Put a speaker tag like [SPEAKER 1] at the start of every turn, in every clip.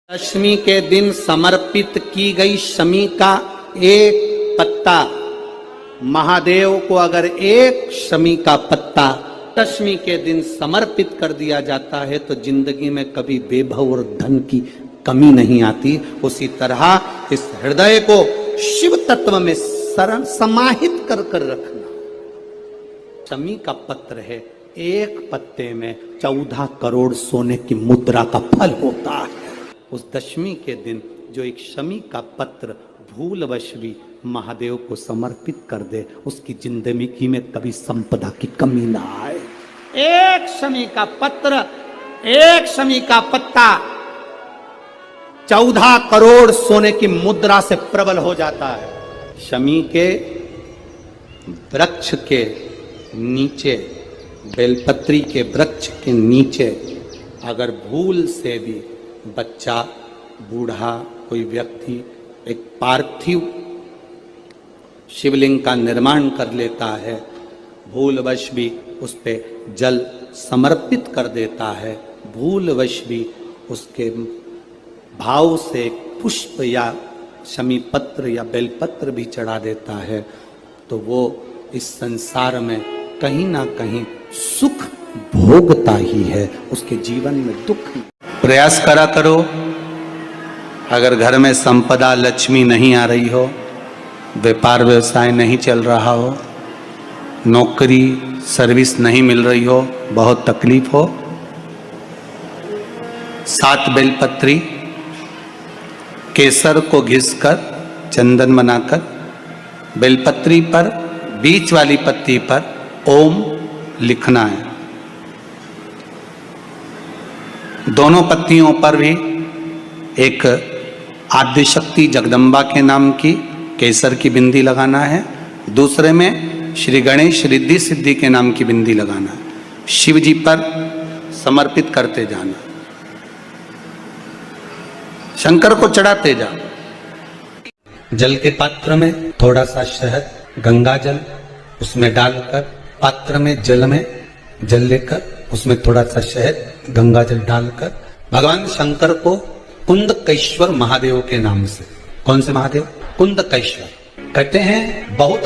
[SPEAKER 1] दशमी के दिन समर्पित की गई शमी का एक पत्ता, महादेव को अगर एक शमी का पत्ता दशमी के दिन समर्पित कर दिया जाता है तो जिंदगी में कभी बेभव और धन की कमी नहीं आती। उसी तरह इस हृदय को शिव तत्व में समाहित कर कर रखना। शमी का पत्र है, एक पत्ते में 14 करोड़ सोने की मुद्रा का फल होता है। उस दशमी के दिन जो एक शमी का पत्र भूलवश भी महादेव को समर्पित कर दे, उसकी जिंदगी में कभी संपदा की कमी ना आए। एक शमी का पत्र, एक शमी का पत्ता 14 करोड़ सोने की मुद्रा से प्रबल हो जाता है। शमी के वृक्ष के नीचे, बेलपत्री के वृक्ष के नीचे अगर भूल से भी बच्चा, बूढ़ा, कोई व्यक्ति एक पार्थिव शिवलिंग का निर्माण कर लेता है, भूलवश भी उस पे जल समर्पित कर देता है, भूलवश भी उसके भाव से पुष्प या शमी पत्र या बेलपत्र भी चढ़ा देता है, तो वो इस संसार में कहीं ना कहीं सुख भोगता ही है, उसके जीवन में दुख। प्रयास करा करो, अगर घर में संपदा लक्ष्मी नहीं आ रही हो, व्यापार व्यवसाय नहीं चल रहा हो, नौकरी सर्विस नहीं मिल रही हो, बहुत तकलीफ हो, 7 बेलपत्री केसर को घिसकर चंदन बनाकर बेलपत्री पर बीच वाली पत्ती पर ओम लिखना है। दोनों पत्तियों पर भी एक आद्यशक्ति जगदम्बा के नाम की केसर की बिंदी लगाना है, दूसरे में श्री गणेश रिद्धि सिद्धि के नाम की बिंदी लगाना है। शिव जी पर समर्पित करते जाना, शंकर को चढ़ाते जाओ। जल के पात्र में थोड़ा सा शहद, गंगा जल उसमें डालकर, पात्र में जल लेकर उसमें थोड़ा सा शहद, गंगा जल डालकर भगवान शंकर को कुंदकेश्वर महादेव के नाम से, कौन से महादेव? कुंदकेश्वर। कहते हैं बहुत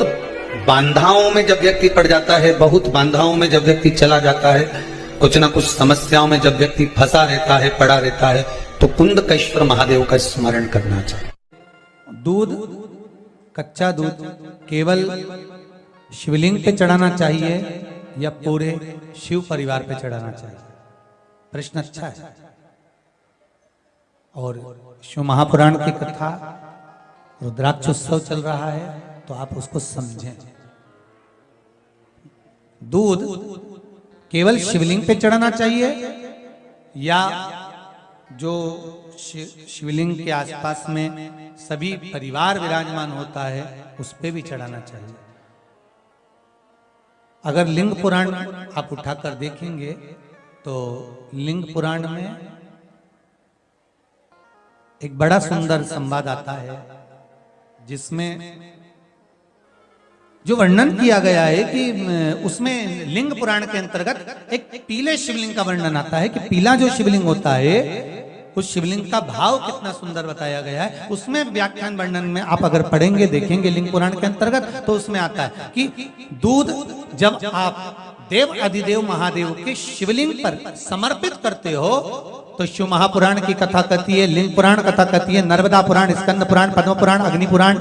[SPEAKER 1] बांधाओं में जब व्यक्ति पड़ जाता है, बहुत बांधाओं में जब व्यक्ति चला जाता है, कुछ ना कुछ समस्याओं में जब व्यक्ति फंसा रहता है, पड़ा रहता है, तो कुंदकेश्वर महादेव का स्मरण करना चाहिए।
[SPEAKER 2] दूध, कच्चा दूध केवल शिवलिंग पे चढ़ाना चाहिए या पूरे शिव परिवार पे चढ़ाना चाहिए? प्रश्न अच्छा है। और शिव महापुराण की कथा, रुद्राक्ष उत्सव चल रहा है, तो आप उसको समझें। दूध केवल शिवलिंग पे चढ़ाना चाहिए या जो शिवलिंग के आसपास में सभी परिवार विराजमान होता है उस पे भी चढ़ाना चाहिए? अगर लिंग पुराण आप उठाकर देखेंगे तो लिंग पुराण में एक बड़ा सुंदर संवाद आता है जिसमें जो वर्णन किया गया है कि उसमें लिंग पुराण के अंतर्गत एक पीले शिवलिंग का वर्णन आता है कि पीला जो शिवलिंग होता है उस शिवलिंग का भाव कितना सुंदर बताया गया है। उसमें व्याख्यान वर्णन में आप अगर पढ़ेंगे, देखेंगे लिंग पुराण के अंतर्गत, तो उसमें आता है कि दूध जब आप देव अधिदेव महादेव के शिवलिंग पर समर्पित करते हो तो शिव महापुराण की कथा कहती है, लिंग पुराण कथा कहती है, नर्मदा पुराण, स्कंद पुराण, पद्म पुराण, अग्नि पुराण,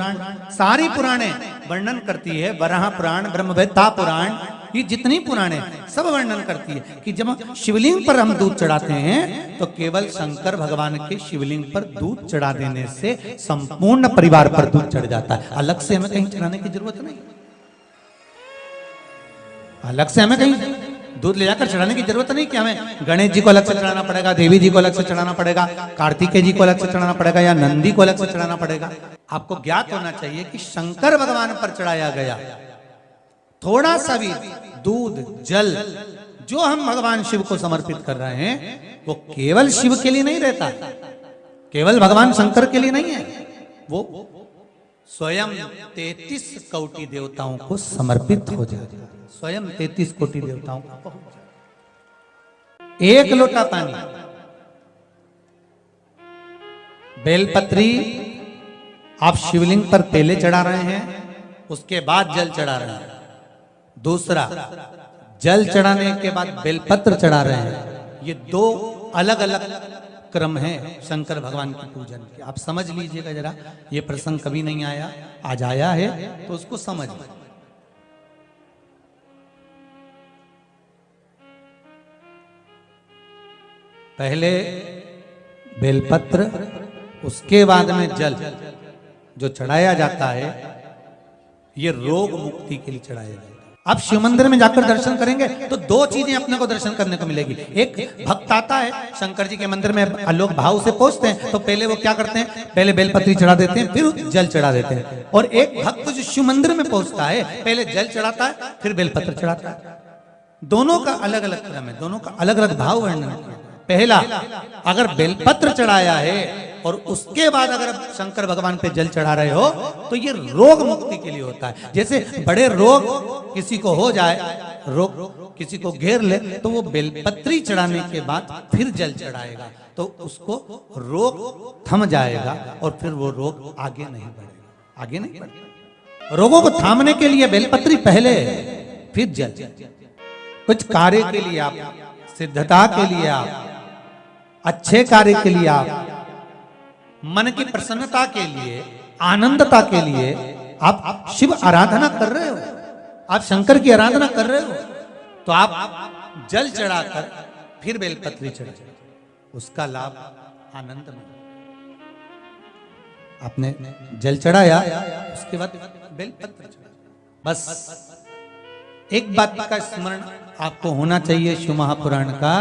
[SPEAKER 2] सारी पुराणे वर्णन करती है, वराह पुराण, ब्रह्मवेत्ता पुराण, ये जितनी पुराणे सब वर्णन करती है कि जब शिवलिंग पर हम दूध चढ़ाते हैं तो केवल शंकर भगवान के शिवलिंग पर दूध चढ़ा देने से संपूर्ण परिवार पर दूध चढ़ जाता है। अलग से हमें कहीं चढ़ाने की जरूरत नहीं, अलग से हमें कहीं दूध ले जाकर चढ़ाने की जरूरत नहीं कि हमें गणेश जी को अलग से चढ़ाना पड़ेगा, देवी जी को अलग से चढ़ाना पड़ेगा, कार्तिकेय जी को अलग से चढ़ाना पड़ेगा या नंदी को अलग से चढ़ाना पड़ेगा। आपको ज्ञात होना चाहिए कि शंकर भगवान पर चढ़ाया गया थोड़ा सा भी दूध, जल जो हम भगवान शिव को समर्पित कर रहे हैं वो केवल शिव के लिए नहीं रहता, केवल भगवान शंकर के लिए नहीं है, वो स्वयं 33 कोटि देवताओं को समर्पित हो जाए, स्वयं 33 कोटि देवताओं को पहुंच जाए। एक लोटा पानी बेलपत्री आप शिवलिंग पर पहले चढ़ा रहे हैं, उसके बाद जल चढ़ा रहे हैं। दूसरा, जल चढ़ाने के बाद बेलपत्र चढ़ा रहे हैं। ये दो अलग अलग क्रम है शंकर भगवान के पूजन के। आप समझ लीजिएगा जरा, ये प्रसंग कभी नहीं आया, आज आया है तो उसको समझ लीजिए। पहले बेलपत्र, उसके बाद में जल जो चढ़ाया जाता है, ये रोग मुक्ति के लिए चढ़ाया जाता है। आप शिव मंदिर में जाकर दर्शन करेंगे तो दो चीजें अपने को दर्शन करने को मिलेगी। एक, भक्त आता है शंकर जी के मंदिर में, लोग भाव से पहुंचते हैं तो पहले वो क्या करते हैं, पहले बेलपत्री चढ़ा देते हैं, फिर जल चढ़ा देते हैं। और एक भक्त जो शिव मंदिर में पहुंचता है, पहले जल चढ़ाता है, फिर बेलपत्र चढ़ाता है। दोनों का अलग अलग क्रम है, दोनों का अलग अलग भाव वर्णन किया। पहला, अगर बेलपत्र चढ़ाया है और उसके बाद अगर शंकर भगवान पे जल चढ़ा रहे हो तो ये रोग मुक्ति के लिए होता है। जैसे बड़े रोग किसी को हो जाए, रोग किसी को घेर ले, तो वो बेलपत्री चढ़ाने के बाद फिर जल चढ़ाएगा तो उसको रोग थम जाएगा और फिर वो रोग आगे नहीं बढ़ेगा, आगे नहीं बढ़ेगा। रोगों को थामने के लिए बेलपत्री पहले, फिर जल। कुछ कार्य के लिए आप, सिद्धता के लिए आप, अच्छे कार्य के लिए आप, मन की प्रसन्नता के लिए, आनंदता के लिए आप शिव आराधना कर रहे हो, आप शंकर की आराधना कर रहे हो, तो आप जल चढ़ाकर फिर बेलपत्री चढ़ाए, उसका लाभ आनंद में। आपने जल चढ़ाया, उसके बाद बेलपत्र चढ़ाया। बस एक बात का स्मरण आपको होना चाहिए शिव महापुराण का,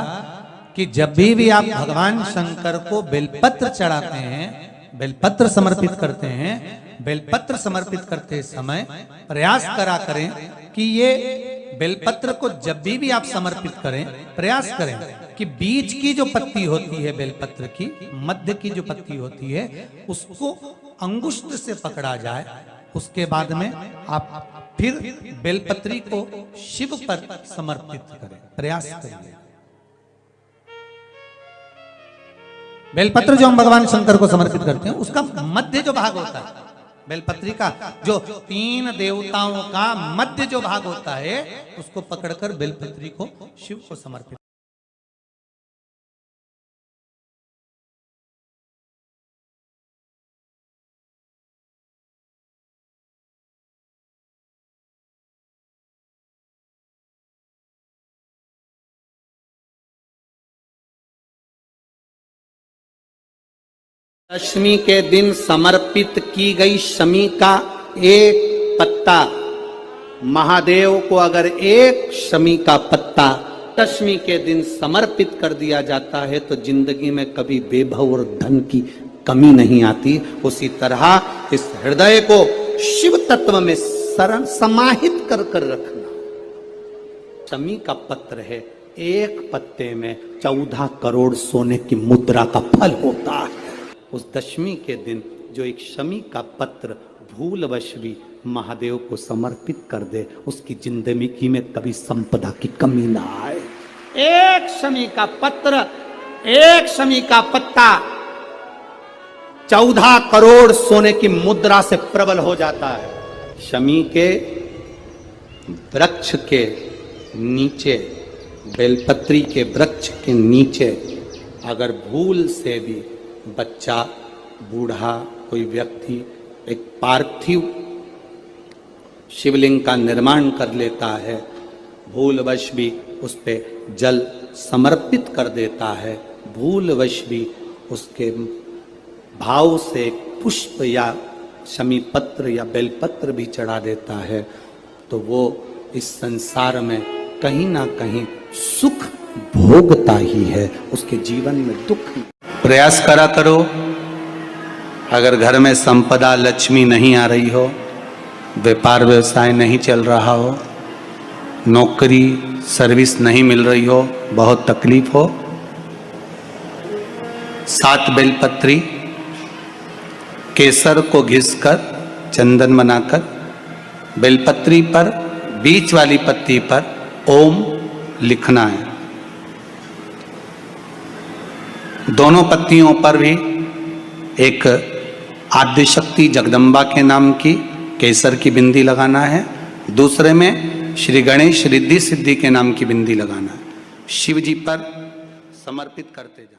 [SPEAKER 2] कि जब भी आप भगवान शंकर को बेलपत्र चढ़ाते हैं, बेलपत्र समर्पित करते हैं, बेलपत्र समर्पित करते समय प्रयास करा करें कि ये बेलपत्र को जब भी आप समर्पित करें, प्रयास करें कि बीच की जो पत्ती होती है बेलपत्र की, मध्य की जो पत्ती होती है, उसको अंगुष्ठ से पकड़ा जाए। उसके बाद में आप फिर बेलपत्री को शिव पर समर्पित करें, प्रयास करिए। बेलपत्र जो हम भगवान शंकर को समर्पित करते हैं, उसका मध्य जो भाग होता है, बेलपत्री का जो 3 देवताओं का मध्य जो भाग होता है, उसको पकड़कर बेलपत्री को शिव को समर्पित।
[SPEAKER 1] दशमी के दिन समर्पित की गई शमी का एक पत्ता, महादेव को अगर एक शमी का पत्ता दशमी के दिन समर्पित कर दिया जाता है तो जिंदगी में कभी बेभव और धन की कमी नहीं आती। उसी तरह इस हृदय को शिव तत्व में समाहित कर कर रखना। शमी का पत्र है, एक पत्ते में 14 करोड़ सोने की मुद्रा का फल होता है। उस दशमी के दिन जो एक शमी का पत्र भूलवश भी महादेव को समर्पित कर दे, उसकी जिंदगी में कभी संपदा की कमी ना आए। एक शमी का पत्र, एक शमी का पत्ता 14 करोड़ सोने की मुद्रा से प्रबल हो जाता है। शमी के वृक्ष के नीचे, बेलपत्री के वृक्ष के नीचे अगर भूल से भी बच्चा, बूढ़ा, कोई व्यक्ति एक पार्थिव शिवलिंग का निर्माण कर लेता है, भूलवश भी उस पे जल समर्पित कर देता है, भूलवश भी उसके भाव से पुष्प या शमी पत्र या बेलपत्र भी चढ़ा देता है, तो वो इस संसार में कहीं ना कहीं सुख भोगता ही है, उसके जीवन में दुख। प्रयास करा करो, अगर घर में संपदा लक्ष्मी नहीं आ रही हो, व्यापार व्यवसाय नहीं चल रहा हो, नौकरी सर्विस नहीं मिल रही हो, बहुत तकलीफ हो, 7 बेलपत्री केसर को घिसकर चंदन बनाकर बेलपत्री पर बीच वाली पत्ती पर ओम लिखना है। दोनों पत्तियों पर भी एक आद्यशक्ति जगदम्बा के नाम की केसर की बिंदी लगाना है, दूसरे में श्री गणेश रिद्धि सिद्धि के नाम की बिंदी लगाना है। शिव जी पर समर्पित करते जाए।